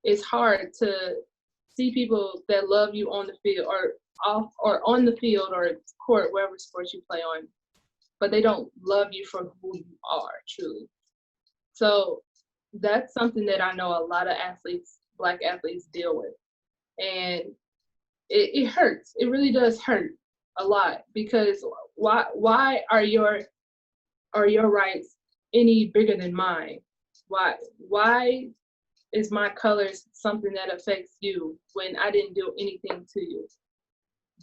it's hard to see people that love you on the field or off or on the field or court, wherever sports you play on, but they don't love you for who you are truly. So that's something that I know a lot of athletes, Black athletes, deal with. And it hurts. It really does hurt a lot because why are your rights any bigger than mine? Why is my colors something that affects you when I didn't do anything to you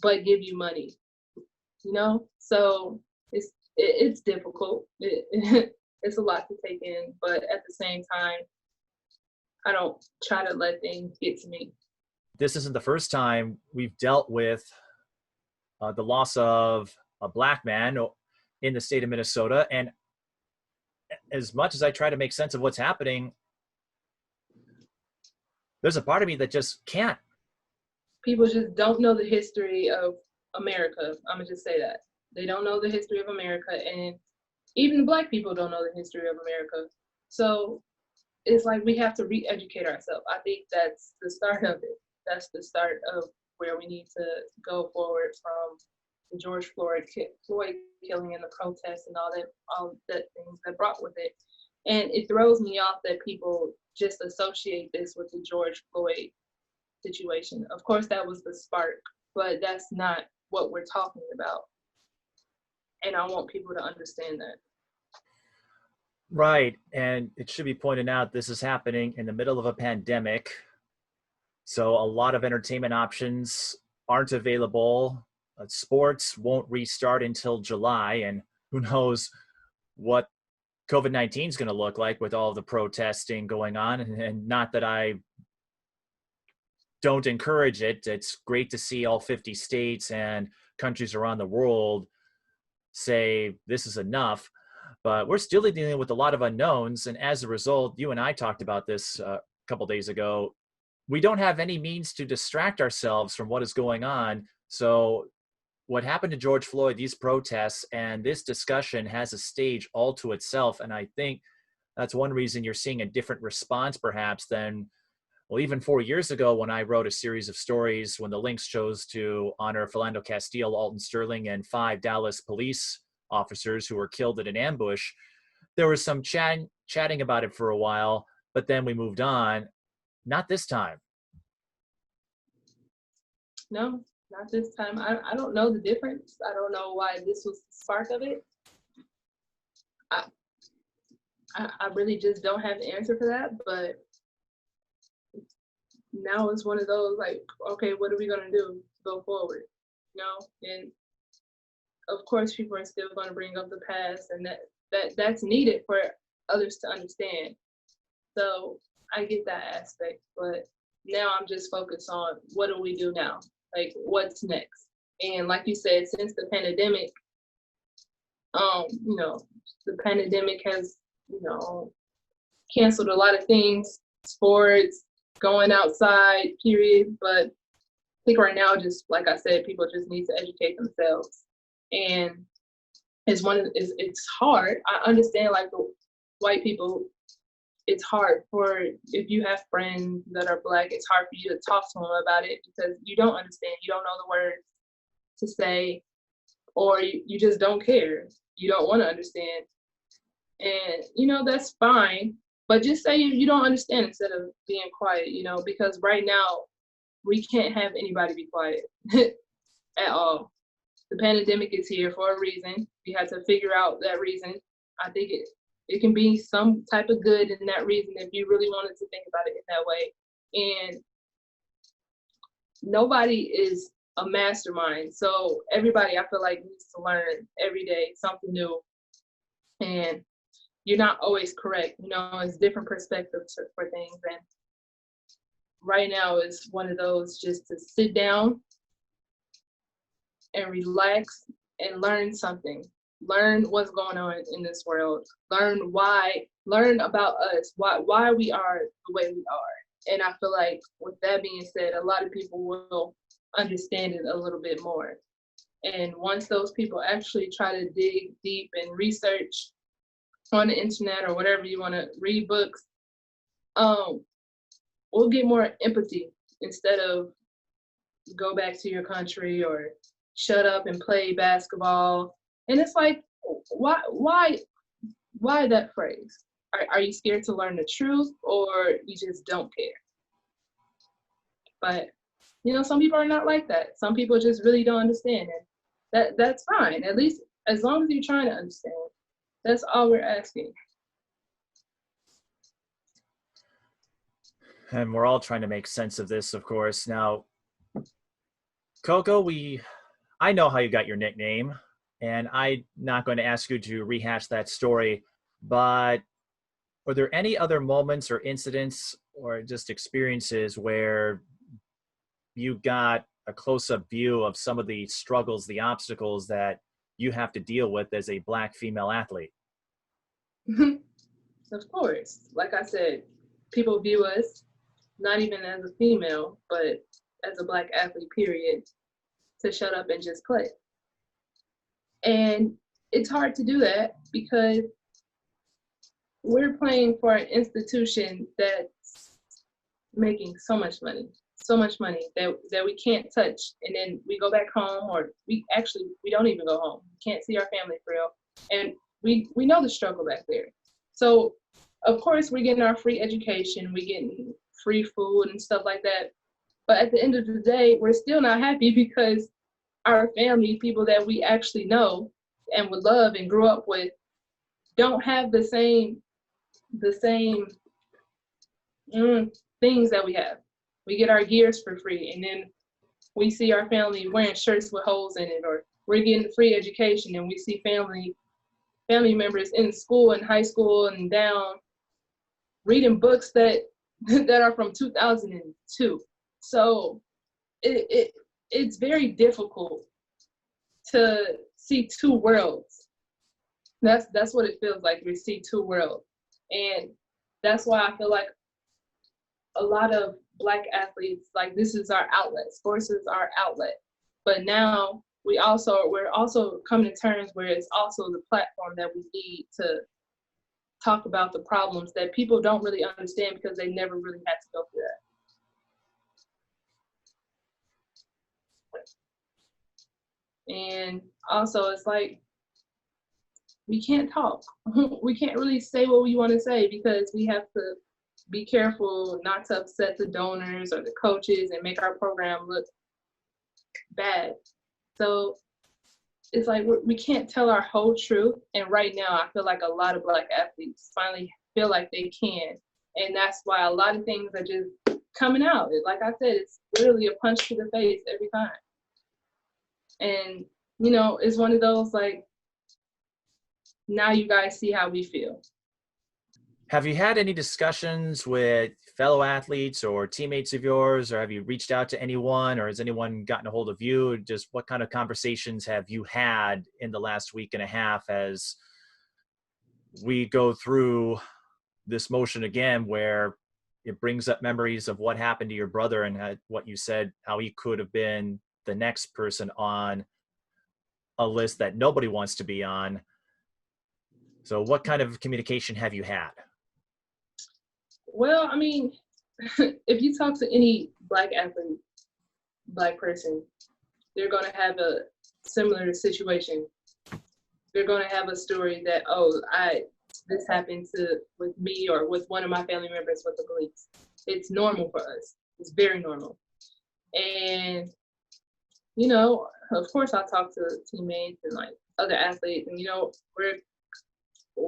but give you money? You know? So it's difficult. It's a lot to take in, but at the same time, I don't try to let things get to me. This isn't the first time we've dealt with the loss of a Black man in the state of Minnesota. And as much as I try to make sense of what's happening, there's a part of me that just can't. People just don't know the history of America. I'm gonna just say that. They don't know the history of America, and even Black people don't know the history of America. So it's like we have to re-educate ourselves. I think that's the start of it. That's the start of where we need to go forward from the George Floyd killing and the protests and all that things that brought with it. And it throws me off that people just associate this with the George Floyd situation. Of course, that was the spark, but that's not what we're talking about. And I want people to understand that. Right. And it should be pointed out this is happening in the middle of a pandemic. So a lot of entertainment options aren't available. Sports won't restart until July. And who knows what COVID-19 is going to look like with all the protesting going on. And not that I don't encourage it. It's great to see all 50 states and countries around the world say this is enough. But we're still dealing with a lot of unknowns. And as a result, you and I talked about this a couple days ago. We don't have any means to distract ourselves from what is going on. So what happened to George Floyd, these protests, and this discussion has a stage all to itself. And I think that's one reason you're seeing a different response perhaps than, well, even 4 years ago when I wrote a series of stories when the Lynx chose to honor Philando Castile, Alton Sterling, and 5 Dallas police officers who were killed in an ambush. There was some chatting about it for a while, but then we moved on. Not this time. No, not this time. I don't know the difference. I don't know why this was the spark of it. I really just don't have the answer for that, but now it's one of those like, okay, what are we gonna do to go forward? You know, and of course people are still gonna bring up the past, and that's needed for others to understand. So I get that aspect, but now I'm just focused on what do we do now? Like what's next? And like you said, since the pandemic, the pandemic has, canceled a lot of things, sports, going outside, period. But I think right now, just like I said, people just need to educate themselves. And it's hard. I understand like the white people, it's hard for, if you have friends that are Black, it's hard for you to talk to them about it because you don't understand, you don't know the words to say, or you just don't care. You don't want to understand. And, that's fine, but just say you don't understand instead of being quiet, because right now we can't have anybody be quiet at all. The pandemic is here for a reason. We have to figure out that reason. I think it can be some type of good in that reason if you really wanted to think about it in that way. And nobody is a mastermind. So everybody, I feel like, needs to learn every day something new. And you're not always correct. It's different perspectives for things. And right now is one of those just to sit down and relax and learn something. Learn what's going on in this world. Learn about us, why we are the way we are. And I feel like with that being said, a lot of people will understand it a little bit more. And once those people actually try to dig deep and research on the internet or whatever you want to read books, we'll get more empathy instead of go back to your country or shut up and play basketball. And it's like, why that phrase? Are you scared to learn the truth, or you just don't care? But some people are not like that. Some people just really don't understand, and that's fine. At least as long as you're trying to understand, that's all we're asking. And we're all trying to make sense of this, of course. Now, Coco, I know how you got your nickname, and I'm not going to ask you to rehash that story, but were there any other moments or incidents or just experiences where you got a close-up view of some of the struggles, the obstacles that you have to deal with as a Black female athlete? Of course. Like I said, people view us not even as a female, but as a Black athlete, period, to shut up and just play. And it's hard to do that because we're playing for an institution that's making so much money that we can't touch. And then we go back home, or we don't even go home. We can't see our family for real. And we know the struggle back there. So of course we're getting our free education, we're getting free food and stuff like that. But at the end of the day, we're still not happy because our family, people that we actually know and would love and grew up with, don't have the same things that we have. We get our gears for free, and then we see our family wearing shirts with holes in it, or we're getting free education, and we see family members in school and high school and down reading books that are from 2002. So it's very difficult to see two worlds. That's what it feels like. We see two worlds. And that's why I feel like a lot of Black athletes, like, this is our outlet. Sports is our outlet. But now we're also coming to terms where it's also the platform that we need to talk about the problems that people don't really understand because they never really had to go through that. And also, it's like, we can't talk. We can't really say what we want to say because we have to be careful not to upset the donors or the coaches and make our program look bad. So it's like we can't tell our whole truth. And right now, I feel like a lot of Black athletes finally feel like they can. And that's why a lot of things are just coming out. Like I said, it's literally a punch to the face every time. And, it's one of those, like, now you guys see how we feel. Have you had any discussions with fellow athletes or teammates of yours, or have you reached out to anyone, or has anyone gotten a hold of you? Just what kind of conversations have you had in the last week and a half as we go through this motion again, where it brings up memories of what happened to your brother and what you said, how he could have been the next person on a list that nobody wants to be on? So what kind of communication have you had? Well, I mean, if you talk to any Black athlete, Black person, they're going to have a similar situation. They're going to have a story that, this happened with me or with one of my family members with the police. It's normal for us. It's very normal. And, of course I talk to teammates and like other athletes, and,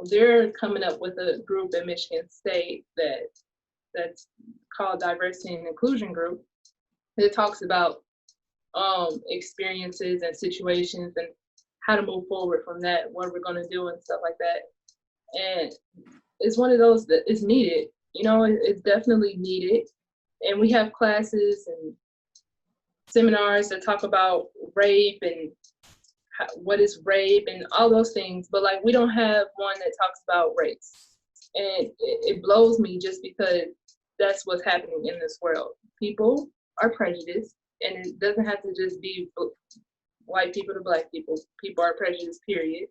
they're coming up with a group at Michigan State that's called Diversity and Inclusion Group. It talks about experiences and situations and how to move forward from that, what we're going to do and stuff like that. And it's one of those that is needed. It's definitely needed. And we have classes and seminars that talk about rape and what is rape and all those things, but like, we don't have one that talks about race. And it blows me just because that's what's happening in this world. People are prejudiced, and it doesn't have to just be white people to Black people. People are prejudiced, period.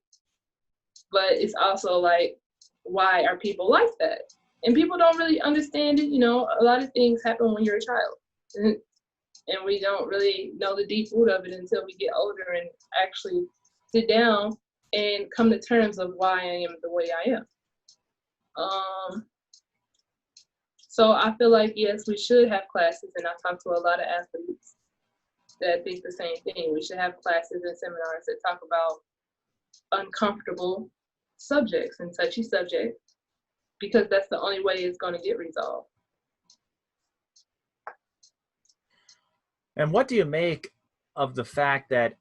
But it's also like, why are people like that? And people don't really understand it. You know, a lot of things happen when you're a child. And we don't really know the deep root of it until we get older and actually sit down and come to terms of why I am the way I am. So I feel like, yes, we should have classes, and I talk to a lot of athletes that think the same thing. We should have classes and seminars that talk about uncomfortable subjects and touchy subjects, because that's the only way it's going to get resolved. And what do you make of the fact that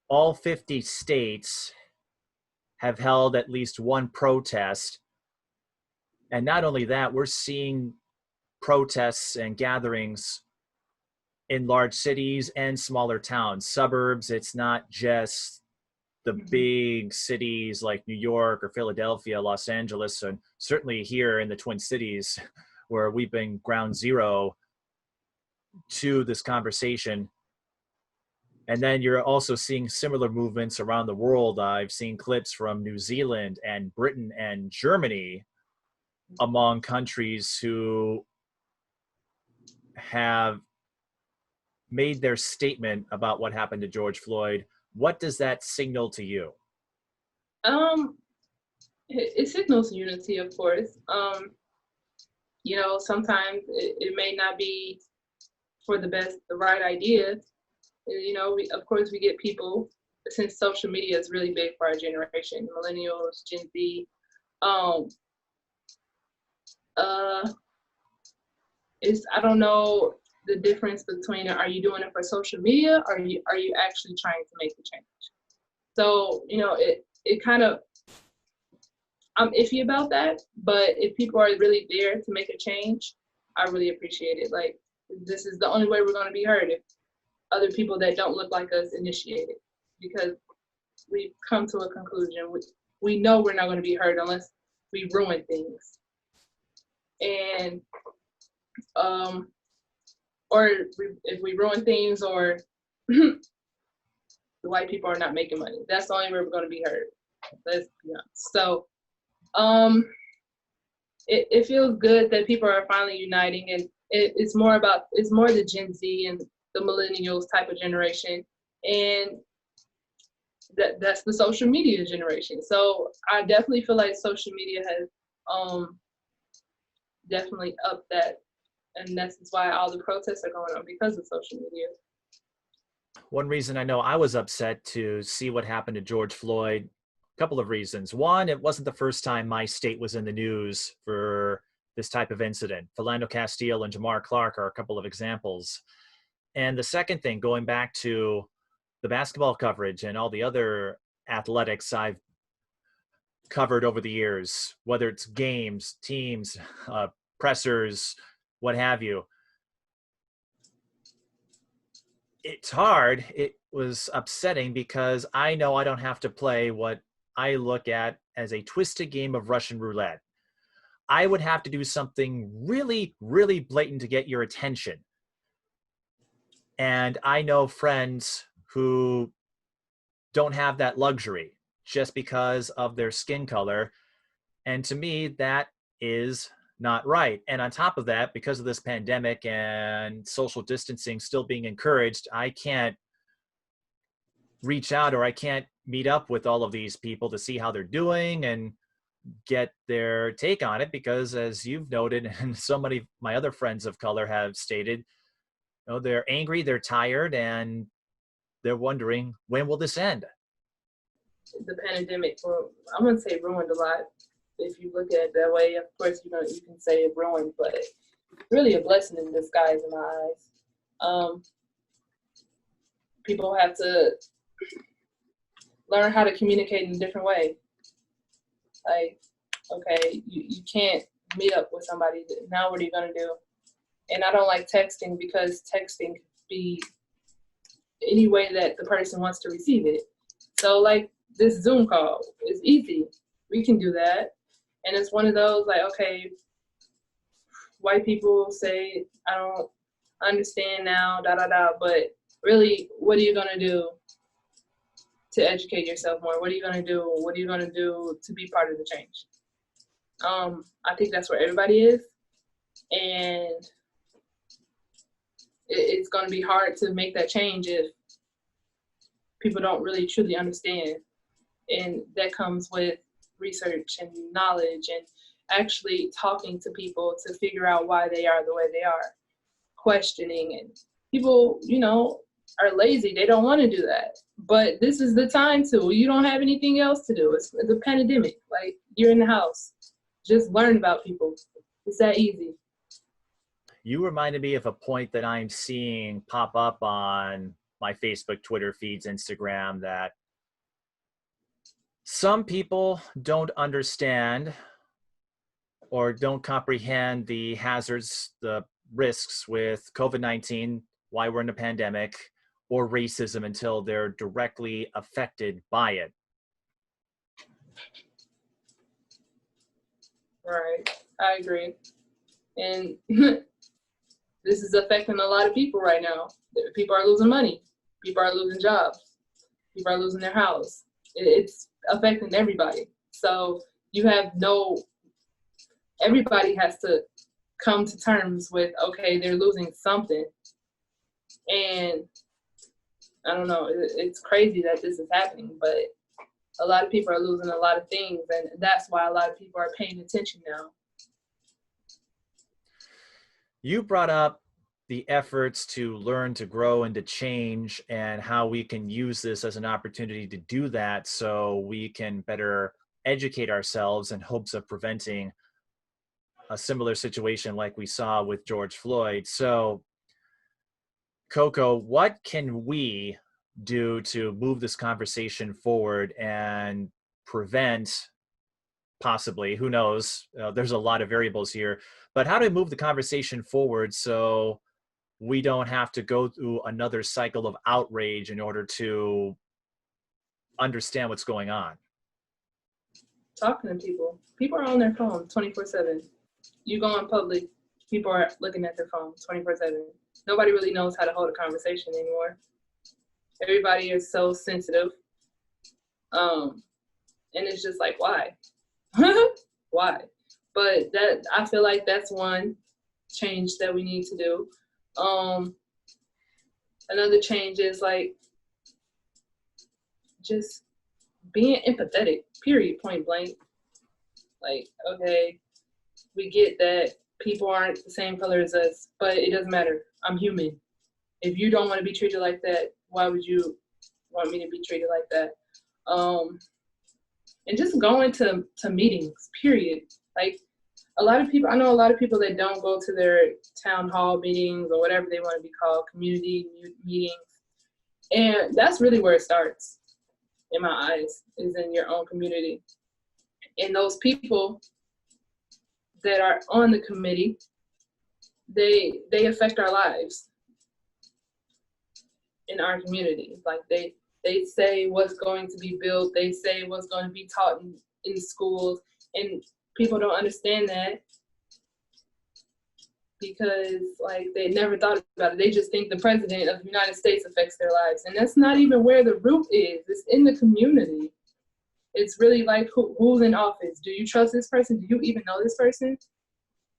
all 50 states have held at least one protest? And not only that, we're seeing protests and gatherings in large cities and smaller towns, suburbs. It's not just the big cities like New York or Philadelphia, Los Angeles, and certainly here in the Twin Cities, where we've been ground zero to this conversation. And then you're also seeing similar movements around the world. I've seen clips from New Zealand and Britain and Germany among countries who have made their statement about what happened to George Floyd. What does that signal to you? It signals unity, of course. You know, sometimes it may not be for the right idea. You know, of course we get people, since social media is really big for our generation, millennials, Gen Z. I don't know the difference between, are you doing it for social media, or are you actually trying to make the change? So, you know, it kind of, I'm iffy about that, but if people are really there to make a change, I really appreciate it. Like, this is the only way we're going to be heard, if other people that don't look like us initiate it, because we've come to a conclusion. We know we're not going to be heard unless we ruin things. And, or if we ruin things, or the white people are not making money. That's the only way we're going to be heard. Let's be honest. So, it feels good that people are finally uniting, and it's more the Gen Z and the millennials type of generation, and that's the social media generation. So I definitely feel like social media has definitely upped that, and that's why all the protests are going on, because of social media. One reason I know I was upset to see what happened to George Floyd, a couple of reasons. One, it wasn't the first time my state was in the news for this type of incident. Philando Castile and Jamar Clark are a couple of examples. And the second thing, going back to the basketball coverage and all the other athletics I've covered over the years, whether it's games, teams, pressers, what have you. It's hard. It was upsetting because I know I don't have to play what I look at as a twisted game of Russian roulette. I would have to do something really, really blatant to get your attention. And I know friends who don't have that luxury just because of their skin color. And to me, that is not right. And on top of that, because of this pandemic and social distancing still being encouraged, I can't reach out, or I can't meet up with all of these people to see how they're doing and get their take on it, because as you've noted, and so many of my other friends of color have stated, you know, they're angry, they're tired, and they're wondering, when will this end? The pandemic, I'm gonna say, ruined a lot. If you look at it that way, of course, you know, you can say it ruined, but really a blessing in disguise in my eyes. People have to learn how to communicate in a different way. Like, okay, you can't meet up with somebody. Now what are you gonna do? And I don't like texting, because texting could be any way that the person wants to receive it. So like this Zoom call is easy. We can do that. And it's one of those, like, okay, white people say, I don't understand now, but really, what are you gonna do to educate yourself more? What are you gonna do? What are you gonna do to be part of the change? I think that's where everybody is, and it's going to be hard to make that change if people don't really truly understand. And that comes with research and knowledge and actually talking to people to figure out why they are the way they are, questioning. And people, are lazy. They don't want to do that. But this is the time to. You don't have anything else to do. It's a pandemic. Like, you're in the house. Just learn about people. It's that easy. You reminded me of a point that I'm seeing pop up on my Facebook, Twitter feeds, Instagram, that some people don't understand or don't comprehend the hazards, the risks with COVID-19, why we're in a pandemic, or racism until they're directly affected by it. Right. I agree. And this is affecting a lot of people right now. People are losing money. People are losing jobs. People are losing their house. It's affecting everybody. So everybody has to come to terms with, okay, they're losing something. And I don't know, it's crazy that this is happening, but a lot of people are losing a lot of things, and that's why a lot of people are paying attention now. You brought up the efforts to learn, to grow, and to change, and how we can use this as an opportunity to do that so we can better educate ourselves in hopes of preventing a similar situation like we saw with George Floyd. So, Coco, what can we do to move this conversation forward and prevent, possibly, who knows, there's a lot of variables here, but how do we move the conversation forward so we don't have to go through another cycle of outrage in order to understand what's going on? Talking to people. People are on their phone 24/7. You go in public, people are looking at their phone 24/7. Nobody really knows how to hold a conversation anymore. Everybody is so sensitive. And it's just like, why? Why? But I feel like that's one change that we need to do. Another change is like just being empathetic, period, point blank. Like, okay, we get that people aren't the same color as us, but it doesn't matter. I'm human. If you don't want to be treated like that, why would you want me to be treated like that? And just going to meetings, period. Like, I know a lot of people that don't go to their town hall meetings or whatever they want to be called, community meetings. And that's really where it starts, in my eyes, is in your own community. And those people that are on the committee, they affect our lives in our community. Like, they say what's going to be built, they say what's going to be taught in schools, and people don't understand that because, like, they never thought about it. They just think the president of the United States affects their lives, and that's not even where the root is. It's in the community. It's really like, who's in office? Do you trust this person? Do you even know this person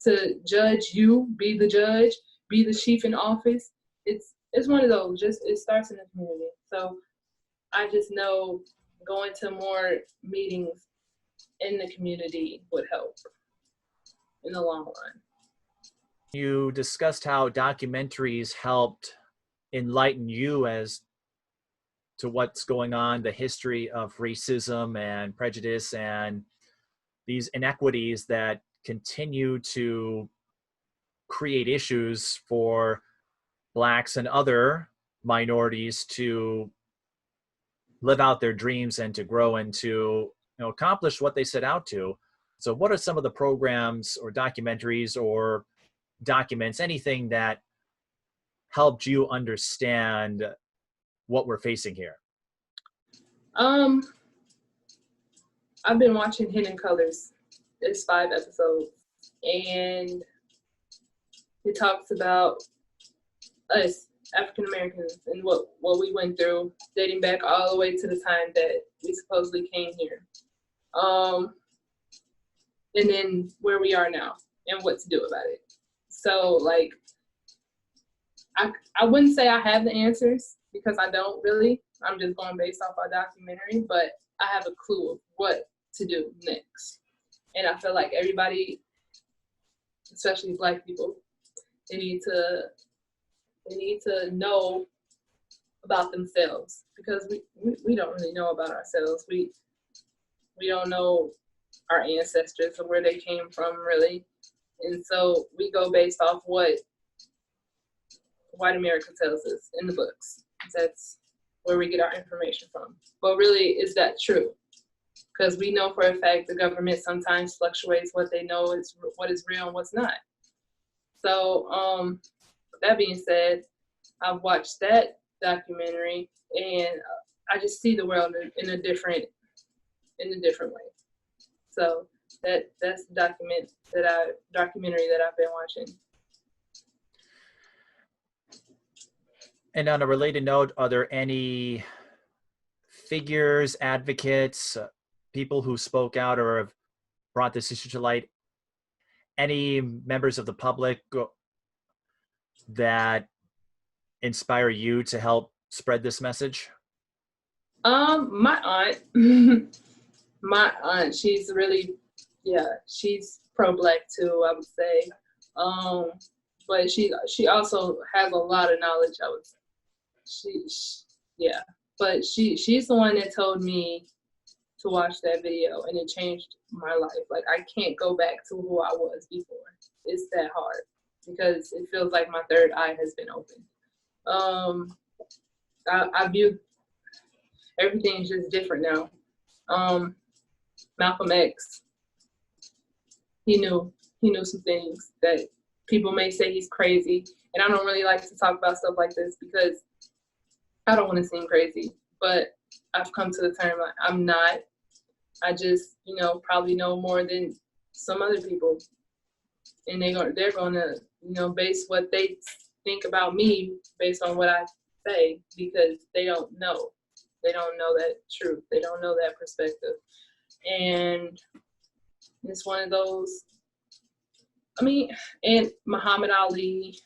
to judge you, be the judge, be the chief in office? It's one of those. Just, it starts in the community. So I just know going to more meetings in the community would help in the long run. You discussed how documentaries helped enlighten you as to what's going on, the history of racism and prejudice and these inequities that continue to create issues for Blacks and other minorities to live out their dreams and to grow and to accomplish what they set out to. So what are some of the programs or documentaries or documents, anything that helped you understand what we're facing here? I've been watching Hidden Colors. It's 5 episodes, and it talks about us African Americans and what we went through, dating back all the way to the time that we supposedly came here. and then where we are now and what to do about it. So like, I wouldn't say I have the answers because I don't really. I'm just going based off our documentary, but I have a clue of what to do next. And I feel like everybody, especially Black people, they need to know about themselves, because we don't really know about ourselves. We don't know our ancestors or where they came from, really. And so we go based off what white America tells us in the books. That's where we get our information from. But really, is that true? Because we know for a fact the government sometimes fluctuates what they know is what is real and what's not. So that being said, I've watched that documentary, and I just see the world in a different way. So that's the documentary that I've been watching. And on a related note, are there any figures, advocates, people who spoke out or have brought this issue to light, any members of the public that inspire you to help spread this message? My aunt, she's really, she's pro-Black too, I would say. But she also has a lot of knowledge, I would say. But she's the one that told me to watch that video, and it changed my life. Like, I can't go back to who I was before. It's that hard, because it feels like my third eye has been opened. I view everything is just different now. Malcolm X, he knew some things that people may say he's crazy, and I don't really like to talk about stuff like this because I don't want to seem crazy, but I've come to the term like I'm not. I just, probably know more than some other people, and they're gonna, base what they think about me based on what I say, because they don't know. They don't know that truth. They don't know that perspective, and it's one of those. And Muhammad Ali,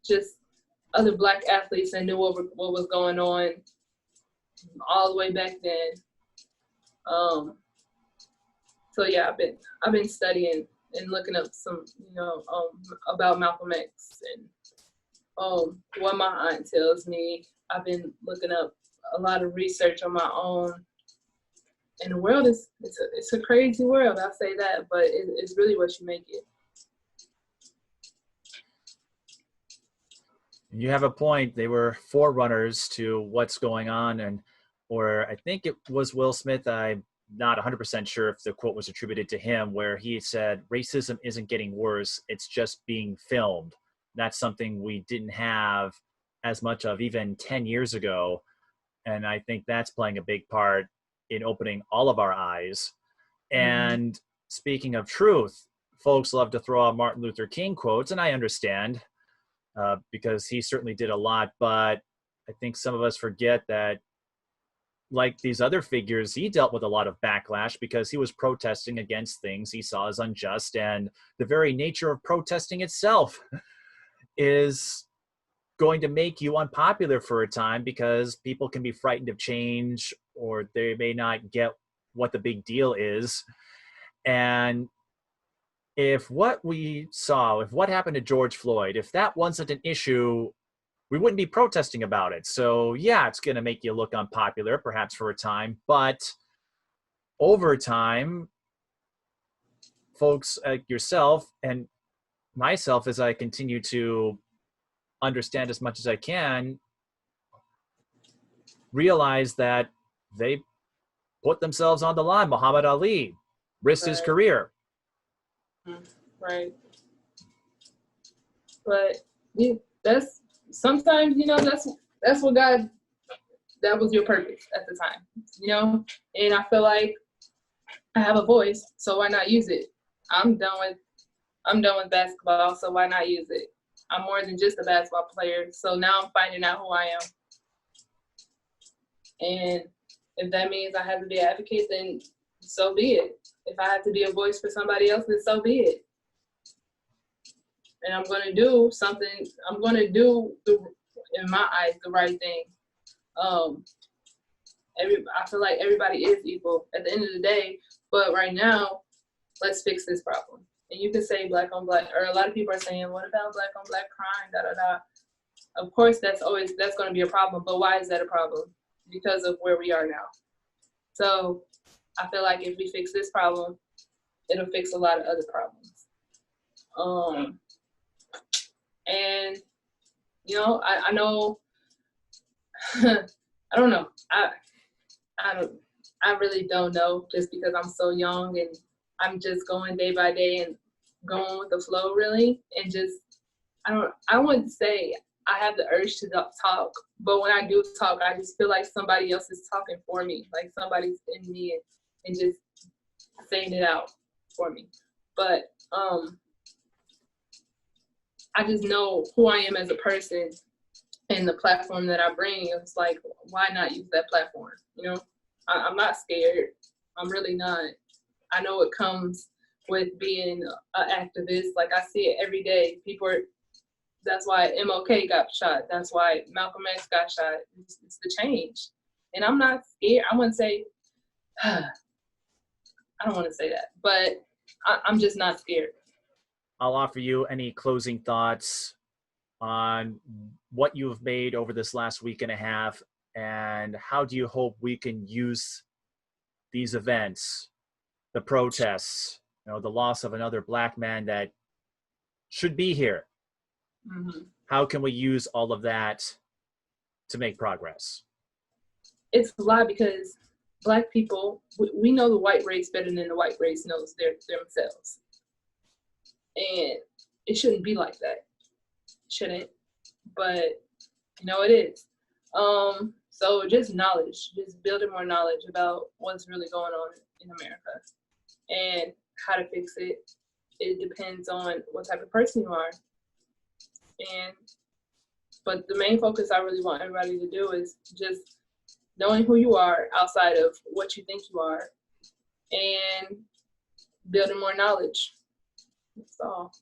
just other Black athletes that knew what was going on all the way back then. So yeah, I've been studying and looking up some, about Malcolm X and what my aunt tells me. I've been looking up a lot of research on my own. And the world it's a crazy world, I'll say that, but it's really what you make it. You have a point. They were forerunners to what's going on, or I think it was Will Smith. I'm not 100% sure if the quote was attributed to him, where he said, "Racism isn't getting worse; it's just being filmed." That's something we didn't have as much of even 10 years ago, and I think that's playing a big part in opening all of our eyes. And speaking of truth, folks love to throw out Martin Luther King quotes, and I understand. Because he certainly did a lot, but I think some of us forget that, like these other figures, he dealt with a lot of backlash because he was protesting against things he saw as unjust, and the very nature of protesting itself is going to make you unpopular for a time, because people can be frightened of change, or they may not get what the big deal is. And if what we saw, if what happened to George Floyd, if that wasn't an issue, we wouldn't be protesting about it. So yeah, it's going to make you look unpopular, perhaps for a time, but over time, folks like yourself and myself, as I continue to understand as much as I can, realize that they put themselves on the line. Muhammad Ali risked his career. Right. But that's sometimes, that's what God, that was your purpose at the time, and I feel like I have a voice, so why not use it? I'm done with basketball, so why not use it? I'm more than just a basketball player, so now I'm finding out who I am. And if that means I have to be an advocate, then so be it. If I have to be a voice for somebody else, then so be it. And I'm gonna do something. I'm gonna do in my eyes, the right thing. I feel like everybody is equal at the end of the day. But right now, let's fix this problem. And you can say black on black, or a lot of people are saying, what about black on black crime? Da da da. Of course, that's going to be a problem. But why is that a problem? Because of where we are now. So I feel like if we fix this problem, it'll fix a lot of other problems. And you know, I know. I don't know. I really don't know, just because I'm so young and I'm just going day by day and going with the flow, really. And just, I wouldn't say I have the urge to talk, but when I do talk, I just feel like somebody else is talking for me, like somebody's in me and just saying it out for me. But I just know who I am as a person and the platform that I bring. It's like, why not use that platform? You know, I'm not scared. I'm really not. I know it comes with being an activist. Like, I see it every day. That's why MLK got shot. That's why Malcolm X got shot. It's the change. And I'm not scared. I wouldn't say, I don't want to say that, but I'm just not scared. I'll offer you any closing thoughts on what you have made over this last week and a half, and how do you hope we can use these events, the protests, you know, the loss of another Black man that should be here. Mm-hmm. How can we use all of that to make progress? It's a lot, because Black people, we know the white race better than the white race knows themselves. And it shouldn't be like that. Shouldn't, but you know, it is. So just knowledge, just building more knowledge about what's really going on in America and how to fix it. It depends on what type of person you are. But the main focus I really want everybody to do is just knowing who you are outside of what you think you are, and building more knowledge. That's all.